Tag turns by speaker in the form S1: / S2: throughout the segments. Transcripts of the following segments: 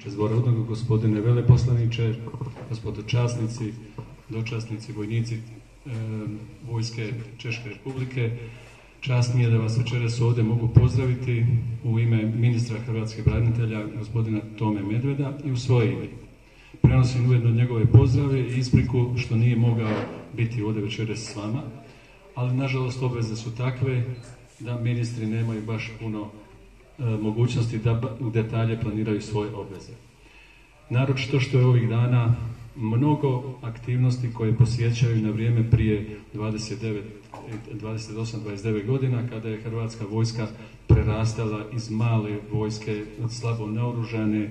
S1: Zborovnog, gospodine veleposlaniče, gospodo časnici, dočasnici, vojnici Vojske Češke Republike. Čast mi je da vas večeras ovdje mogu pozdraviti u ime ministra hrvatskih branitelja, gospodina Tome Medveda, i u svoje ime. Prenosim ujedno njegove pozdrave i ispriku što nije mogao biti ovdje večeras s vama, ali nažalost obveze su takve da ministri nemaju baš puno mogućnosti da u detalje planiraju svoje obveze. Naročito što je ovih dana mnogo aktivnosti koje posjećaju na vrijeme prije 28-29 godina, kada je hrvatska vojska prerastala iz male vojske, slabo naoružane,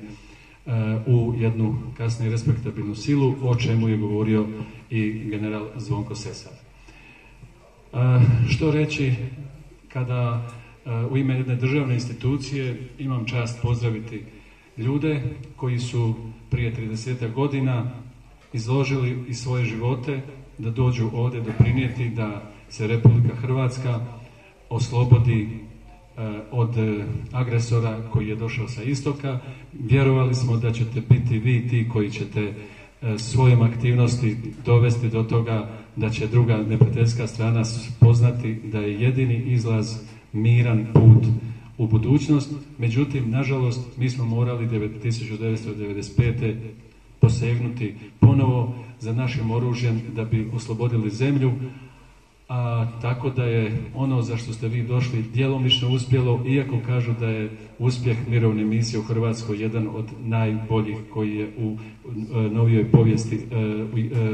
S1: u jednu kasnije respektabilnu silu, o čemu je govorio i general Zvonko Sesar. Što reći kada u ime jedne državne institucije imam čast pozdraviti ljude koji su prije 30 godina izložili i svoje živote da dođu ovdje doprinijeti da se Republika Hrvatska oslobodi od agresora koji je došao sa istoka. Vjerovali smo da ćete biti vi ti koji ćete svojom aktivnosti dovesti do toga da će druga neprijateljska strana spoznati da je jedini izlaz miran put u budućnost. Međutim, nažalost, mi smo morali 1995. posegnuti ponovo za našim oružjem da bi oslobodili zemlju, tako da je ono za što ste vi došli djelomično uspjelo, iako kažu da je uspjeh mirovne misije u Hrvatskoj jedan od najboljih koji je u novijoj povijesti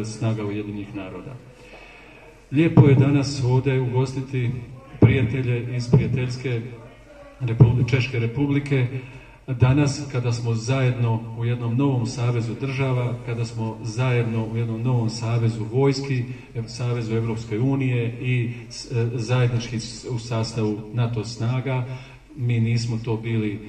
S1: snaga Ujedinjenih naroda. Lijepo je danas ovdje ugostiti prijatelje iz prijateljske Češke Republike, danas kada smo zajedno u jednom novom savezu država, kada smo zajedno u jednom novom savezu vojski, savezu Europske unije i zajednički u sastavu NATO snaga. Mi nismo to bili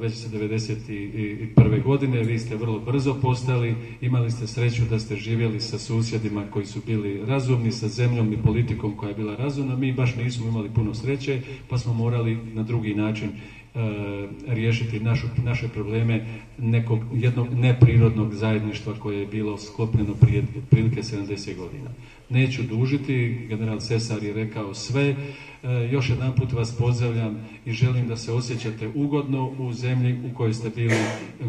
S1: već sa 1991. godine, vi ste vrlo brzo postali, imali ste sreću da ste živjeli sa susjedima koji su bili razumni, sa zemljom i politikom koja je bila razumna. Mi baš nismo imali puno sreće, pa smo morali na drugi način riješiti naše probleme jednog neprirodnog zajedništva koje je bilo sklopljeno prije prilike 70 godina. Neću dužiti, general Sesar je rekao sve. Još jedan put vas pozdravljam i želim da se osjećate ugodno u zemlji u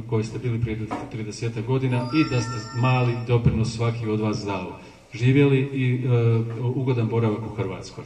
S1: kojoj ste bili prije 30 godina i da ste mali doprinos svaki od vas dao. Živjeli i ugodan boravak u Hrvatskoj.